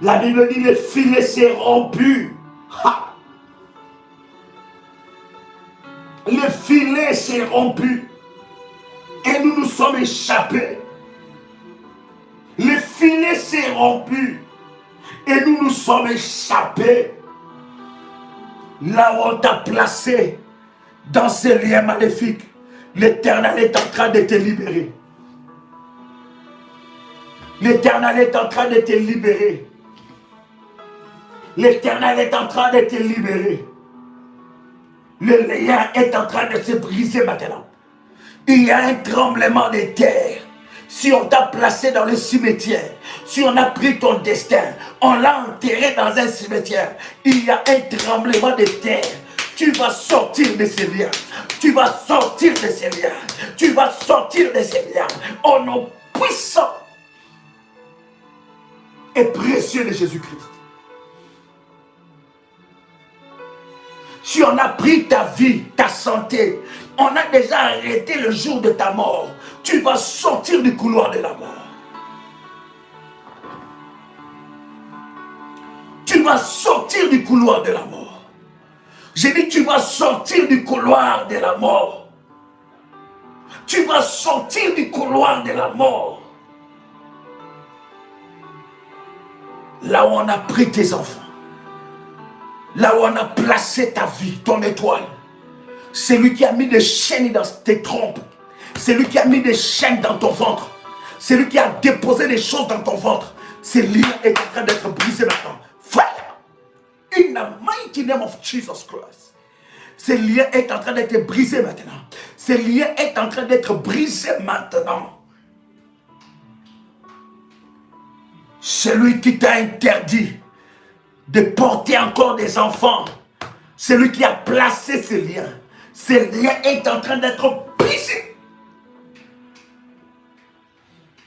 La Bible dit le filet s'est rompu. Ha! Le filet s'est rompu. Et nous nous sommes échappés. Le filet s'est rompu. Et nous nous sommes échappés. Là où on t'a placé dans ces liens maléfiques, l'Éternel est en train de te libérer. L'Éternel est en train de te libérer. L'Éternel est en train de te libérer. Le lien est en train de se briser maintenant. Il y a un tremblement de terre. Si on t'a placé dans le cimetière, si on a pris ton destin, on l'a enterré dans un cimetière, il y a un tremblement de terre. Tu vas sortir de ces liens. Tu vas sortir de ces liens. Tu vas sortir de ces liens. Au nom puissant et précieux de Jésus-Christ. Si on a pris ta vie, ta santé, on a déjà arrêté le jour de ta mort, tu vas sortir du couloir de la mort. Tu vas sortir du couloir de la mort. J'ai dit tu vas sortir du couloir de la mort. Tu vas sortir du couloir de la mort. Là où on a pris tes enfants. Là où on a placé ta vie, ton étoile. C'est lui qui a mis des chaînes dans tes trompes. C'est lui qui a mis des chaînes dans ton ventre. C'est lui qui a déposé des choses dans ton ventre. Ce lien est en train d'être brisé maintenant. Frère, in the mighty name of Jesus Christ. Ce lien est en train d'être brisé maintenant. Ce lien est en train d'être brisé maintenant. Celui qui t'a interdit de porter encore des enfants. C'est lui qui a placé ces liens. Ces liens est en train d'être brisés.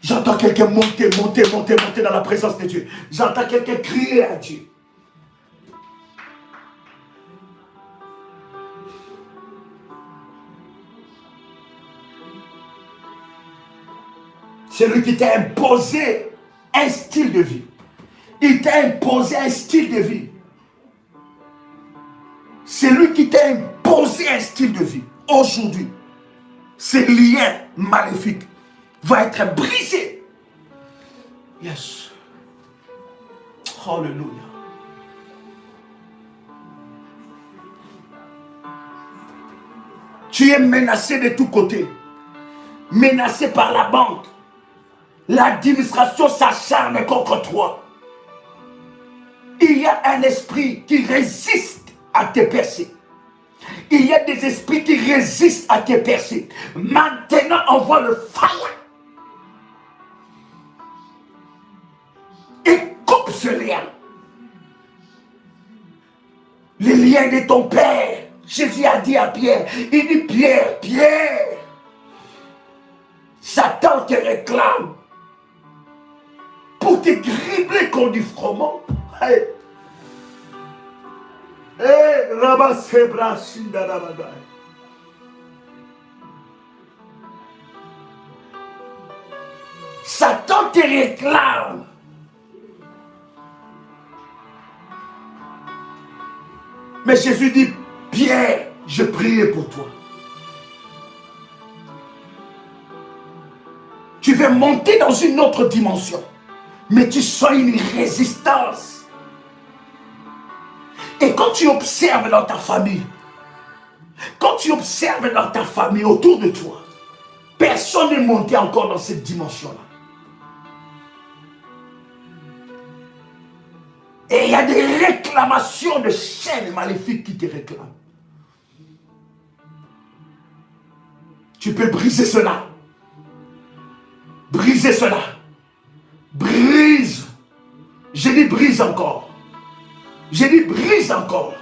J'entends quelqu'un monter dans la présence de Dieu. J'entends quelqu'un crier à Dieu. C'est lui qui t'a imposé un style de vie. Il t'a imposé un style de vie. C'est lui qui t'a imposé un style de vie. Aujourd'hui, ces liens maléfiques vont être brisés. Yes. Hallelujah. Tu es menacé de tous côtés. Menacé par la banque. L'administration s'acharne contre toi. Il y a un esprit qui résiste à tes percées. Il y a des esprits qui résistent à tes percées. Maintenant, envoie le fire. Et coupe ce lien. Les liens de ton père. Jésus a dit à Pierre, il dit Pierre, Pierre, Satan te réclame pour te gribler comme du froment. Hey. Hey, Satan te réclame. Mais Jésus dit, Pierre, je priais pour toi. Tu veux monter dans une autre dimension, mais tu sens une résistance. Et quand tu observes dans ta famille, autour de toi, personne n'est monté encore dans cette dimension-là. Et il y a des réclamations de chaînes maléfiques qui te réclament. Tu peux briser cela. Briser cela. Brise. Je dis brise encore. Je dis brise encore.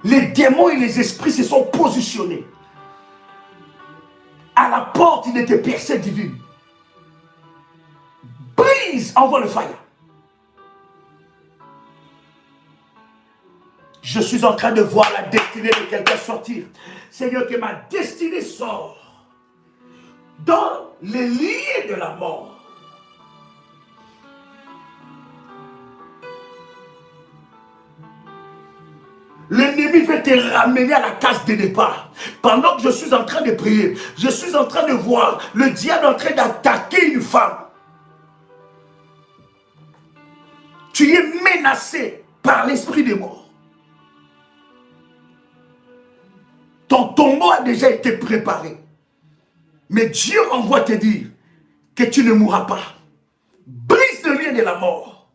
Les démons et les esprits se sont positionnés à la porte de tes percées divines. Brise, envoie le fire. Je suis en train de voir la destinée de quelqu'un sortir. Seigneur, que ma destinée sort dans les liens de la mort. L'ennemi veut te ramener à la case de départ. Pendant que je suis en train de prier, je suis en train de voir le diable en train d'attaquer une femme. Tu es menacé par l'esprit des morts. Ton tombeau a déjà été préparé. Mais Dieu envoie te dire que tu ne mourras pas. Brise le lien de la mort.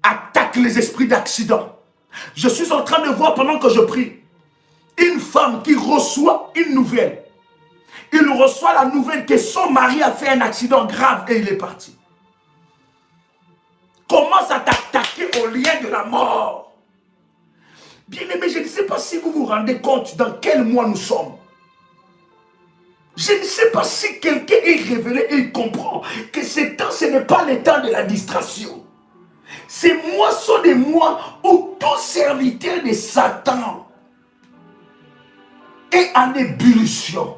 Attaque les esprits d'accident. Je suis en train de voir pendant que je prie une femme qui reçoit une nouvelle. Il reçoit la nouvelle que son mari a fait un accident grave et il est parti. Commence à t'attaquer au lien de la mort. Bien-aimé, je ne sais pas si vous vous rendez compte dans quel mois nous sommes. Je ne sais pas si quelqu'un est révélé et il comprend que ce temps, ce n'est pas le temps de la distraction. Ces mois sont des mois où tout serviteur de Satan est en ébullition.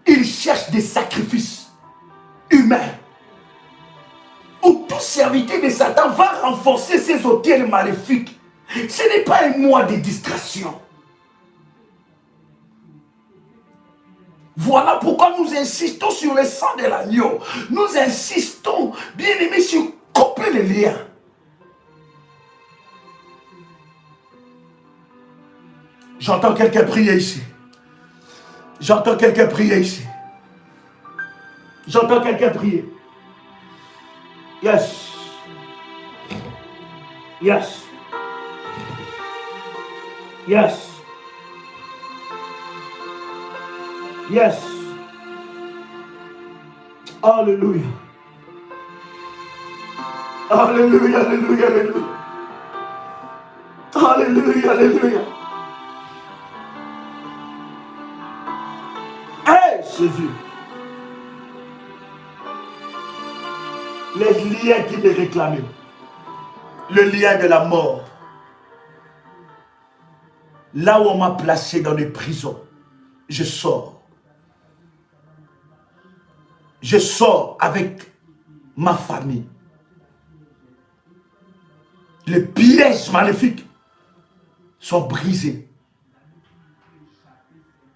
Il cherche des sacrifices humains. Où tout serviteur de Satan va renforcer ses autels maléfiques. Ce n'est pas un mois de distraction. Voilà pourquoi nous insistons sur le sang de l'agneau. Nous insistons, bien aimés, sur couper les liens. J'entends quelqu'un prier ici. J'entends quelqu'un prier ici. J'entends quelqu'un prier. Yes. Yes. Yes. Yes. Alléluia. Alléluia, alléluia, alléluia. Alléluia, alléluia. Hey, Jésus. Les liens qui me réclamaient. Le lien de la mort. Là où on m'a placé dans les prisons, je sors. Je sors avec ma famille. Les pièges maléfiques sont brisés.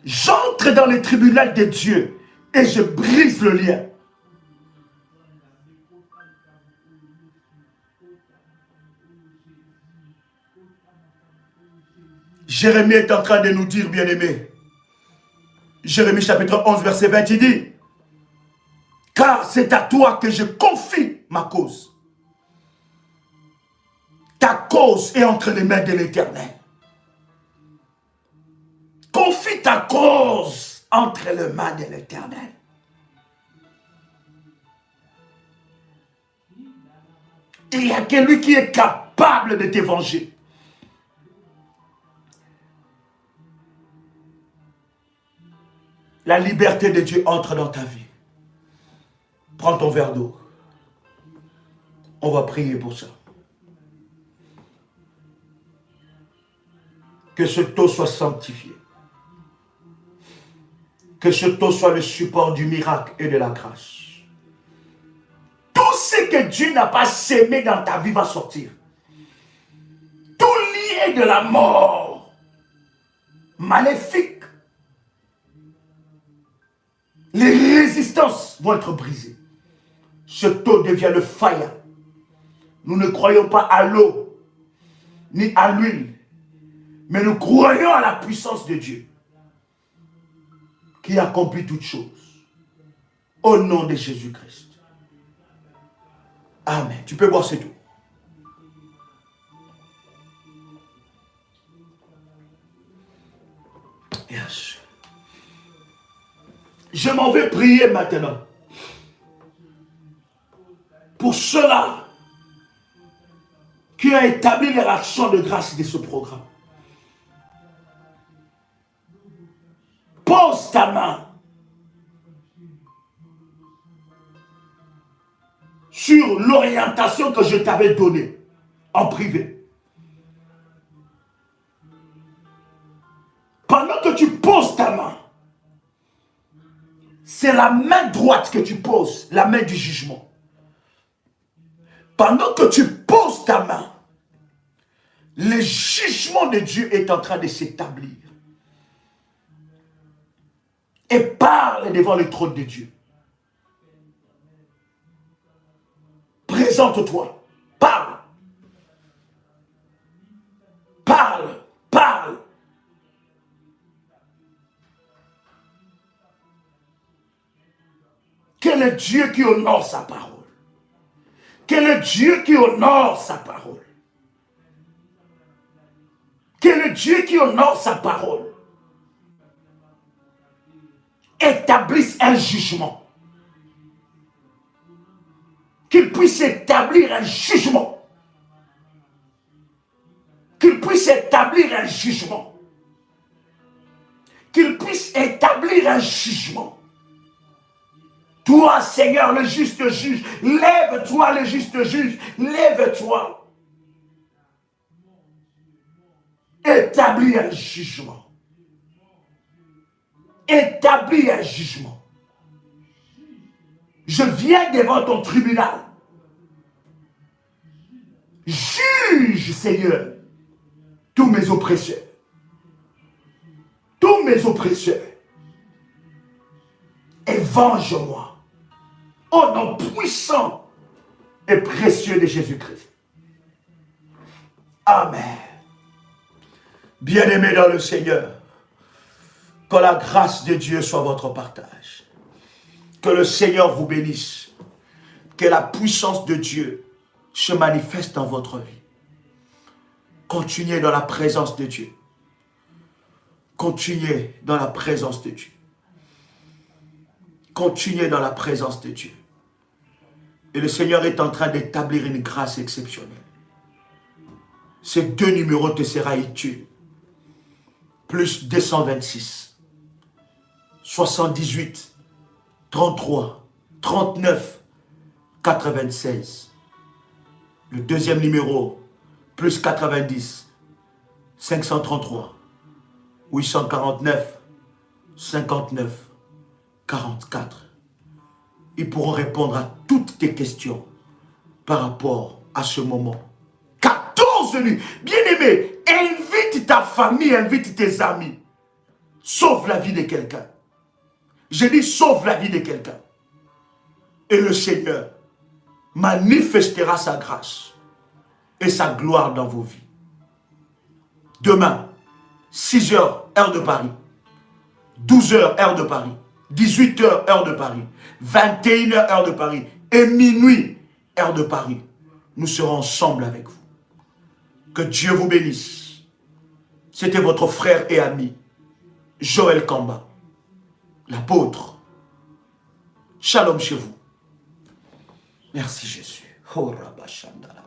J'entre dans le tribunal de Dieu et je brise le lien. Jérémie est en train de nous dire, bien-aimés, Jérémie chapitre 11, verset 20, il dit, « Car c'est à toi que je confie ma cause. Ta cause est entre les mains de l'Éternel. Confie ta cause entre les mains de l'Éternel. » Il y a que lui qui est capable de te venger. La liberté de Dieu entre dans ta vie. Prends ton verre d'eau. On va prier pour ça. Que ce eau soit sanctifié. Que ce eau soit le support du miracle et de la grâce. Tout ce que Dieu n'a pas sémé dans ta vie va sortir. Tout lié de la mort maléfique. Les résistances vont être brisées. Ce eau devient le fire. Nous ne croyons pas à l'eau, ni à l'huile, mais nous croyons à la puissance de Dieu, qui accomplit toutes choses. Au nom de Jésus-Christ. Amen. Tu peux boire cette eau. Yes. Je m'en vais prier maintenant. Pour ceux-là qui ont établi leur action de grâce de ce programme. Pose ta main sur l'orientation que je t'avais donnée en privé. Pendant que tu poses ta main, c'est la main droite que tu poses, la main du jugement. Pendant que tu poses ta main, le jugement de Dieu est en train de s'établir. Et parle devant le trône de Dieu. Présente-toi. Parle. Parle. Parle. Quel est Dieu qui honore sa parole? Quel est Dieu qui honore sa parole? Quel est Dieu qui honore sa parole? Établisse un jugement. Qu'il puisse établir un jugement. Qu'il puisse établir un jugement. Qu'il puisse établir un jugement. Toi, Seigneur, le juste juge, lève-toi, le juste juge, lève-toi. Établis un jugement. Établis un jugement. Je viens devant ton tribunal. Juge, Seigneur, tous mes oppresseurs. Tous mes oppresseurs. Et venge-moi. Au nom puissant et précieux de Jésus-Christ. Amen. Bien-aimés dans le Seigneur, que la grâce de Dieu soit votre partage. Que le Seigneur vous bénisse. Que la puissance de Dieu se manifeste dans votre vie. Continuez dans la présence de Dieu. Continuez dans la présence de Dieu. Continuez dans la présence de Dieu. Et le Seigneur est en train d'établir une grâce exceptionnelle. Ces deux numéros te sera utile. Plus 226, 78, 33, 39, 96. Le deuxième numéro, plus 90, 533, 849, 59, 44. Ils pourront répondre à toutes tes questions par rapport à ce moment. 14 nuits. Bien-aimé, invite ta famille, invite tes amis. Sauve la vie de quelqu'un. Je dis sauve la vie de quelqu'un. Et le Seigneur manifestera sa grâce et sa gloire dans vos vies. Demain, 6 heures, heure de Paris. 12 heures, heure de Paris. 18 heures, heure de Paris. 21 heures, heure de Paris. Et minuit, heure de Paris. Nous serons ensemble avec vous. Que Dieu vous bénisse. C'était votre frère et ami, Joël Kamba, l'apôtre. Shalom chez vous. Merci Jésus. Oh, Rabba Shandala.